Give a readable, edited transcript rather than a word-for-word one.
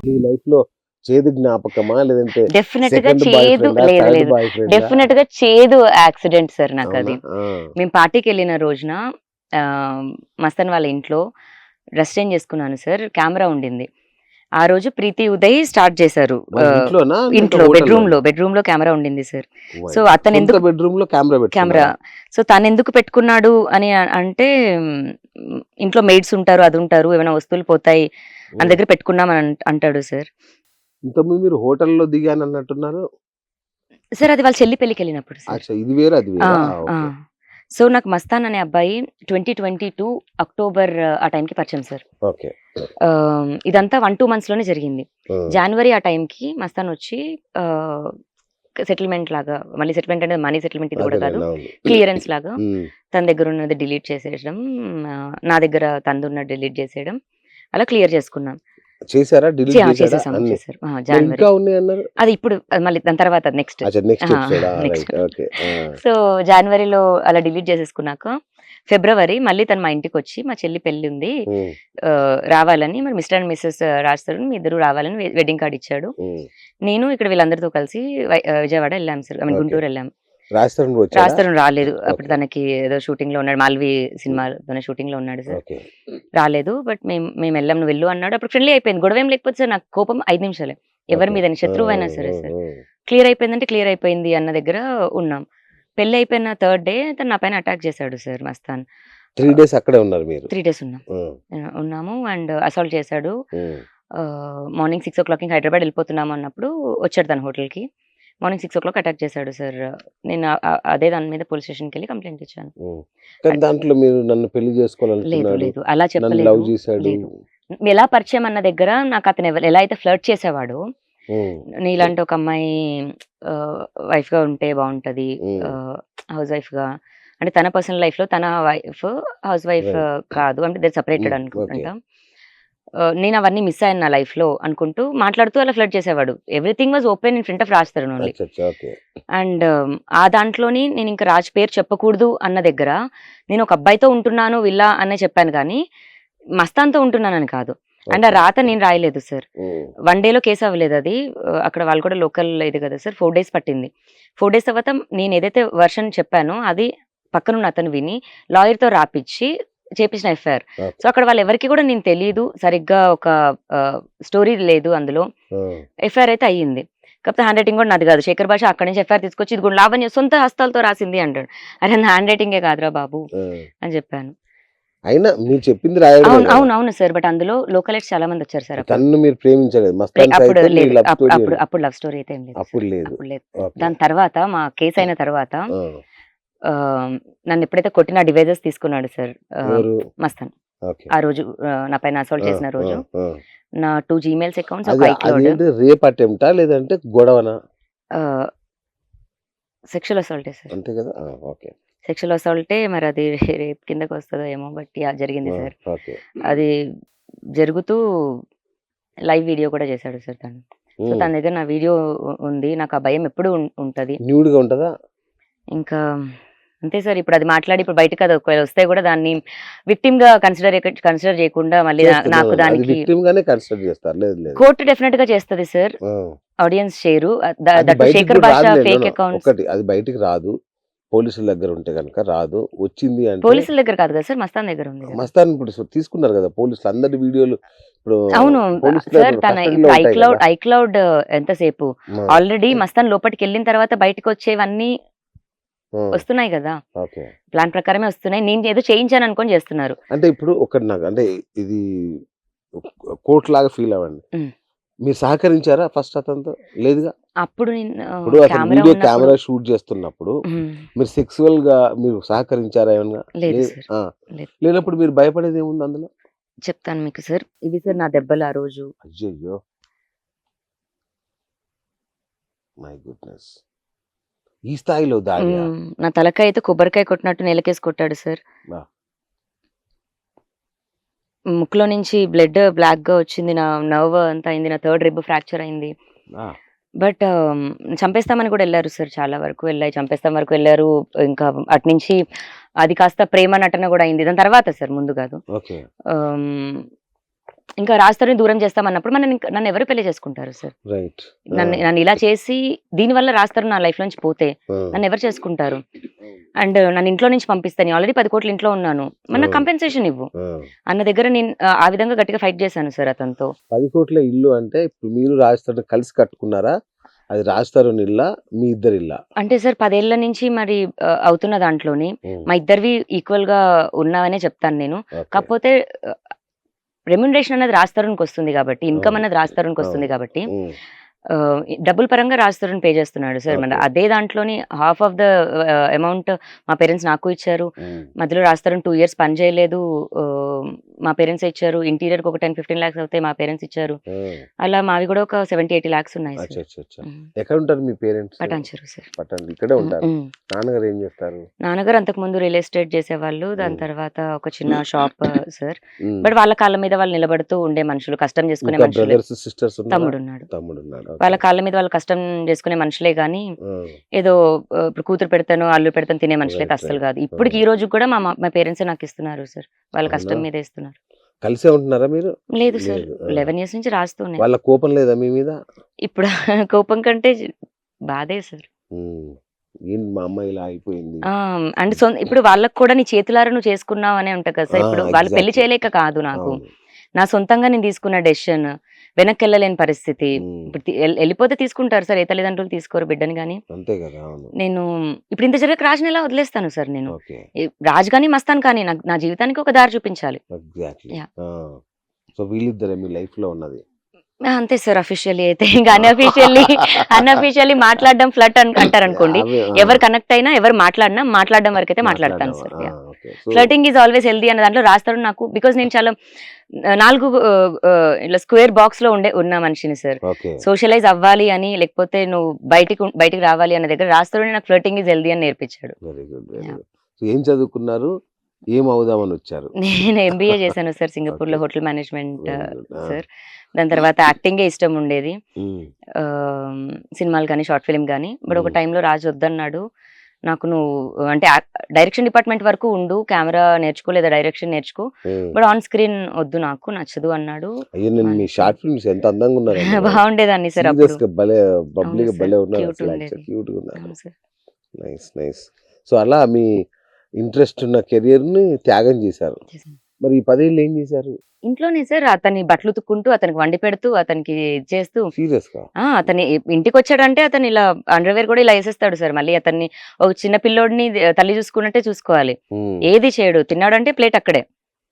నీ లైఫ్ లో చేదు జ్ఞాపకమా లేదంటే డెఫినెట్ గా సెకండ్ బాయ్ చేదు ఫ్రెండా లేదు థర్డ్ లేదు బాయ్ ఫ్రెండా? డెఫినెట్ గా చేదు యాక్సిడెంట్ సార్ నాకు అవునా? అది. మేము పార్టీకి వెళ్ళిన రోజున ఆ, మస్తన్ వాళ్ళ ఇంట్లో డ్రెస్ చేంజ్ చేసుకున్నాను సార్. కెమెరా ఉండింది ఆ రోజు. ప్రీతి ఉదయ్ స్టార్ట్ చేశారు వాళ్ళ ఇంట్లోనా ఇంట్లో బెడ్రూమ్ లో కెమెరా ఉండింది సార్. సో అతను ఎందుకు బెడ్రూమ్ లో కెమెరా కెమెరా సో తను ఎందుకు పెట్టుకున్నాడు అని అంటే ఇంట్లో మెయిడ్స్ ఉంటారు, అది ఉంటారు, ఏమైనా వస్తువులు పోతాయి అని దగ్గర పెట్టుకున్నామని అంటాడు సార్. ఇంతకుముందు మీరు హోటల్లో దిగాను అన్నట్టున్నారు. సార్ అది వాళ్ళ చెల్లి పెళ్లికి వెళ్ళినప్పుడు సార్. అచ్చా, ఇది వేరే అది వేరే. సో నాకు మస్తాన్ అనే అబ్బాయి 2022 అక్టోబర్ ఆ టైంకి పరిచయం సార్. ఓకే. ఇదంతా 1-2 months లోనే జరిగింది. జనవరి ఆ టైంకి మస్తాన్ వచ్చి సెటిల్మెంట్ లాగా, మళ్ళీ సెటిల్మెంట్ అంటే మనీ సెటిల్మెంట్ ఇది కూడా కాదు, క్లియరెన్స్ లాగా తన దగ్గర ఉన్నది డిలీట్ చేసేయడం, నా దగ్గర తనదున్నది డిలీట్ చేసేయడం, అలా క్లియర్ చేసుకున్నాం. చేశారా? చేసేసాము చేశారు జనవరి. అది ఇప్పుడు మళ్ళీ దాని తర్వాత నెక్స్ట్. సో జనవరిలో అలా డిలీట్ చేసేసుకున్నాక ఫిబ్రవరి మళ్ళీ తను మా ఇంటికి వచ్చి మా చెల్లి పెళ్లి ఉంది రావాలని, మరి మిస్టర్ అండ్ మిస్సెస్ రాస్తారు మీ ఇద్దరు రావాలని వెడ్డింగ్ కార్డ్ ఇచ్చాడు. నేను ఇక్కడ వీళ్ళందరితో కలిసి విజయవాడ వెళ్ళాం సార్, గుంటూరు వెళ్ళాం. రాస్తారు రాలేదు అప్పుడు, తనకి ఏదో షూటింగ్ లో ఉన్నాడు, మాల్వి సినిమాలోనే షూటింగ్ లో ఉన్నాడు సార్. రాలేదు. బట్ మేము వెళ్ళాం, నువ్వు వెళ్ళు అన్నాడు. అప్పుడు ఫ్రెండ్లీ అయిపోయింది, గొడవ ఏం లేకపోతే సార్. నాకు కోపం 5 నిమిషాలే, ఎవరి మీద శత్రువు అయినా సరే సార్. క్లియర్ అయిపోయిందంటే క్లియర్ అయిపోయింది అన్న దగ్గర ఉన్నాం. పెళ్లి అయిపోయిన 3rd day తను నా పైన అటాక్ చేశాడు సార్ మస్తాన్. 3 days అక్కడే ఉన్నారు మీరు? 3 days ఉన్నాము అండ్ అసాల్ట్ చేశాడు. మార్నింగ్ 6 o'clock హైదరాబాద్ వెళ్ళిపోతున్నాము అన్నప్పుడు వచ్చాడు తన హోటల్కి. మార్నింగ్ 6 o'clock అటాక్ చేశాడు సార్. నేను అదే దాని మీద పోలీస్ స్టేషన్కి వెళ్ళి కంప్లైంట్ ఇచ్చాను. దాంట్లో మీరు నన్ను పెళ్లి చేసుకోవాలనుకున్నాడు, లేదు అలా చెప్పలేదు. ఎలా పరిచయం అన్న దగ్గర నాకు అతను ఎలా అయితే ఫ్లర్ట్ చేసేవాడు, నీలాంటి ఒక అమ్మాయి వైఫ్ గా ఉంటే బాగుంటది, హౌస్ వైఫ్ గా అంటే తన పర్సనల్ లైఫ్ లో తన వైఫ్ హౌస్ వైఫ్ కాదు అంటే దట్ సపరేటెడ్ అనుకుంటా. నేను అవన్నీ మిస్ అయ్యాను నా లైఫ్ లో అనుకుంటూ మాట్లాడుతూ అలా ఫ్లడ్ చేసేవాడు. Everything was open in front of Raj Tarun only. And ఆ దాంట్లోని నేను ఇంకా రాజ్ పేరు చెప్పకూడదు అన్న దగ్గర నేను ఒక అబ్బాయితో ఉంటున్నాను విల్లా అనే చెప్పాను కానీ మస్తాన్తో ఉంటున్నానని కాదు. అండ్ ఆ రాత నేను రాయలేదు సార్. 1 day లో కేసు అవ్వలేదు అది. అక్కడ వాళ్ళు కూడా లోకల్ ఇది కదా సార్, 4 days పట్టింది. 4 days తర్వాత నేను ఏదైతే వర్షన్ చెప్పానో అది పక్కనున్న అతను విని లాయర్తో రాపిచ్చి చేపించిన ఎఫ్ఐఆర్. సో అక్కడ వాళ్ళు ఎవరికి కూడా నేను తెలియదు, సరిగ్గా ఒక స్టోరీ లేదు అందులో. ఎఫ్ఐఆర్ అయితే అయ్యింది, కాకపోతే హ్యాండ్ రైటింగ్ కూడా నాది కాదు. శేఖర్ భాష అక్కడి నుంచి ఎఫ్ఐఆర్ తీసుకొచ్చి ఇది కూడా లావణ్య సొంత హస్తాలతో రాసింది అంటాడు. అరే హ్యాండ్ రైటింగే కాదురా బాబు అని చెప్పాను. అయినా మీరు చెప్పింది అవును సార్. బట్ అందులో లోకలైట్స్ చాలా మంది వచ్చారు సార్. మీరు ప్రేమించలేదు అప్పుడు లవ్ స్టోరీ అయితే ఏం లేదు, అప్పుడు లేదు. దాని తర్వాత మా కేసు అయిన తర్వాత నన్ను ఎప్పుడైతే కొట్టిన డివైజెస్ తీసుకున్నాడు సార్ మస్తాన్. ఆ రోజు నా పైన అసాల్ట్ చేసిన రోజు నా 2 Gmail అకౌంట్స్, ఒక iCloud. రేప్ అటెంప్టా లేదంటే గొడవనా? Sexual అసాల్టే sir. అంతే కదా? ఓకే. సెక్షువల్ అసాల్టే, మరి అది రేప్ కిందకి వస్తుందో ఏమో, బట్ జరిగింది సార్. అది జరుగుతూ లైవ్ వీడియో కూడా చేశాడు సార్ తను. సో తన దగ్గర నా వీడియో ఉంది. నాకు ఆ భయం ఎప్పుడు ఉంటది. న్యూడ్ గా ఉంటదా? ఇంకా అంతే సార్. ఇప్పుడు అది మాట్లాడి ఇప్పుడు బయటకు అది ఒకవేళ వస్తే కూడా దాన్ని విక్టిమ్ గా కన్సిడర్ చేయకుండా మళ్ళీ నాకు దానికి కోర్టు డెఫినెట్ గా చేస్తుంది సార్. ఆడియన్స్ షేరు శేఖర్ భాష ఫేక్ అకౌంట్స్ అది బయటికి రాదు, పోలీసుల దగ్గర ఉంటే కనుక రాదు. వచ్చింది అంటే పోలీసుల దగ్గర కాదు కదా సార్, మస్తాన్ దగ్గర ఉంది. మస్తాన్ ఇప్పుడు తీసుకున్నారు కదా పోలీసులు అందరి వీడియోలు. అవును సార్. తన ఐక్లౌడ్ ఎంతసేపు ఆల్రెడీ మస్తాన్ లోపలికి వెళ్ళిన తర్వాత బయటకు వచ్చేవన్నీ వస్తున్నాయి కదా, ప్లాన్ ప్రకారమే వస్తున్నాయి. నేను ఏదో చేయించాను అనుకొని చేస్తున్నారు. అంటే ఇప్పుడు ఒకటి నాకు అంటే ఇది కోర్టు లాగా ఫీల్ అవ్వండి, మీరు సహకరించారా ఫస్ట్ అతనితో? లేదుగా. అప్పుడు వీడియో కెమెరా షూట్ చేస్తున్నప్పుడు మీరు సెక్సువల్ గా మీరు సహకరించారా ఏమన్నా? లేనప్పుడు మీరు భయపడేది ఏముంది అందులో? చెప్తాను మీకు సార్. ఇవి సార్ నా దెబ్బలు ఆ రోజు. అయ్యో మై గుడ్నెస్, ఈ స్థాయిలో దాడి. నా తలకాయ అయితే కొబ్బరికాయ కొట్టినట్టు నెలకేసి కొట్టాడు సార్. ముక్కులో నుంచి బ్లడ్ బ్లాక్ గా వచ్చింది, నా నర్వ్ అంతా అయింది, నా 3rd rib ఫ్రాక్చర్ అయింది. బట్ చంపేస్తామని కూడా వెళ్ళారు సార్, చాలా వరకు చంపేస్తాం వరకు వెళ్ళారు. ఇంకా అటు నుంచి అది కాస్త ప్రేమ నటన కూడా అయింది దాని తర్వాత సార్, ముందు కాదు. ఇంకా రాస్తారని దూరం చేస్తామన్నప్పుడు నన్ను ఎవరు పెళ్లి చేసుకుంటారు సార్? రైట్. నన్ను ఇలా చేసి దీనివల్ల రాస్తారు నా లైఫ్ నుంచి పోతే నన్ను ఎవరు చేసుకుంటారు? అండ్ నన్ను ఇంట్లో నుంచి పంపిస్తే నేను ఆల్రెడీ 10 కోట్లు ఇంట్లో ఉన్నాను, మన కంపెన్సేషన్ ఇవ్వు అన్న దగ్గర నేను ఆ విధంగా గట్టిగా ఫైట్ చేశాను సార్ అతనితో. 10 కోట్ల ఇల్లు అంటే ఇప్పుడు మీరు రాజస్థాన్ కలిసి కట్టుకున్నారా? అది రాజస్థాన్ ఇల్లా మీ ఇద్దరు ఇల్లా? అంటే సార్ 10 ఏళ్ల నుంచి మరి అవుతున్న దాంట్లోని మా ఇద్దరివి ఈక్వల్ గా ఉన్నావనే చెప్తాను నేను. కాకపోతే రెమ్యునరేషన్ అనేది రాజస్థాన్కి వస్తుంది కాబట్టి, ఇన్కమ్ అనేది రాజస్థాన్కి వస్తుంది కాబట్టి డబ్బుల పరంగా రాజస్థాన్ పే చేస్తున్నాడు సార్. మన అదే దాంట్లోని హాఫ్ ఆఫ్ ద అమౌంట్ మా పేరెంట్స్ నాకు ఇచ్చారు. మధ్యలో రాజస్థాన్ 2 years పని చేయలేదు, మా పేరెంట్స్ ఇచ్చారు. ఇంటీరియర్ కి ఒక 10-15 lakhs అవుతాయి, మా పేరెంట్స్ ఇచ్చారు. అలా మావి కూడా ఒక 70-80 lakhs ఉన్నాయి సార్. ఎక్కడ ఉంటారు మీ పేరెంట్స్? పటాన్చెరు సార్. పటాన్ ఇక్కడే ఉంటారు. నాన్నగారు ఏం చేస్తారు? నాన్నగారు అంతకు ముందు రియల్ ఎస్టేట్ చేసేవాళ్ళు, దాని తర్వాత ఒక చిన్న షాప్ సార్. బట్ వాళ్ళ కాళ్ళ మీద వాళ్ళు నిలబడుతూ ఉండే మనుషులు, కష్టం చేసుకునే మనుషులు. తమ్ముడు ఉన్నాడు. వాళ్ళ కాళ్ళ మీద వాళ్ళు కష్టం చేసుకునే మనుషులే గానీ ఏదో ఇప్పుడు కూతురు పెడతాను అల్లు పెడతాను తినే మనుషులైతే అస్సలు కాదు. ఇప్పటికి ఈ రోజు కూడా మా పేరెంట్స్ నాకు ఇస్తున్నారు సార్, వాళ్ళ కష్టం మీద ఇస్తున్నారు. కలిసే ఉంటున్నారా మీరు? లేదు సార్, 11 years నుంచి రాస్తూనే. వాళ్ళ కోపం లేదా మీ మీద? ఇప్పుడు కోపం కంటే బాధే సార్. మా అమ్మాయి ఇలా అయిపోయింది అండ్ ఇప్పుడు వాళ్ళకి కూడా నీ చేతులారా నువ్వు చేసుకున్నావు అనే ఉంటాయి కదా సార్. ఇప్పుడు వాళ్ళు పెళ్లి చేయలేక కాదు, నాకు నా సొంతంగా నేను తీసుకున్న డెసిషన్, వెనక్కి వెళ్ళలేని పరిస్థితి. ఇప్పుడు వెళ్ళిపోతే తీసుకుంటారు సార్, ఏ తల్లిదండ్రులు తీసుకోరు బిడ్డని. కానీ నేను ఇప్పుడు ఇంత జరిగే రాజుని ఎలా వదిలేస్తాను సార్? నేను రాజు కానీ మస్తాను కానీ నా జీవితానికి ఒక దారి చూపించాలి. అంతే సార్. అఫీషియల్లీ అయితే ఇంకా అన్అఫీషియల్లీ మాట్లాడడం ఫ్లర్ట్ అంటారు అనుకోండి. ఎవరు కనెక్ట్ అయినా ఎవరు మాట్లాడడం వరకు అయితే మాట్లాడతాను sir. Flirting is always healthy అన్న దాంట్లో రాస్తారు నాకు. బికాస్ నేను చాలా 4 ఇట్లా స్క్వేర్ బాక్స్ లో ఉన్న మనిషిని సార్. సోషలైజ్ అవ్వాలి అని, లేకపోతే నువ్వు బయటికి రావాలి అన్న దగ్గర రాస్తారు నాకు ఫ్లర్టింగ్ ఈజ్ హెల్దీ అని నేర్పించాడు. ఏం చదువుకున్నారు, ఏం అవుదామని వచ్చారు? నేను MBA చేశాను సార్, సింగపూర్ లో హోటల్ మేనేజ్మెంట్ సార్. దాని తర్వాత యాక్టింగే ఇష్టం ఉండేది, సినిమాలు కానీ షార్ట్ ఫిల్మ్ కానీ. బట్ ఒక టైంలో రాజు వద్దన్నాడు నాకు, నువ్వు అంటే డైరెక్షన్ డిపార్ట్మెంట్ వరకు ఉండు, కెమెరా నేర్చుకో లేదా డైరెక్షన్ నేర్చుకో, బట్ ఆన్ స్క్రీన్ వద్దు, నాకు నచ్చదు అన్నాడు. బాగుండేదాన్ని సార్ అప్పుడు. సో అలా మీ ఇంట్రెస్ట్ ఉన్న కెరియర్ ని త్యాగం చేశారు. మరి ఈ 10 ఏళ్ళు ఏం చేశారు? ఇంట్లోనే సార్, అతని బట్టలు ఉతుక్కుంటూ, అతనికి వండి పెడుతూ, అతనికి చేస్తూ. సీరియస్ గా? అతని ఇంటికి వచ్చాడంటే అతను ఇలా అండర్వేర్ కూడా ఇలా వేసేస్తాడు సార్. మళ్ళీ అతన్ని ఒక చిన్న పిల్లోడిని తల్లి చూసుకున్నట్టే చూసుకోవాలి. ఏది చేయడు, తిన్నాడంటే ప్లేట్ అక్కడే.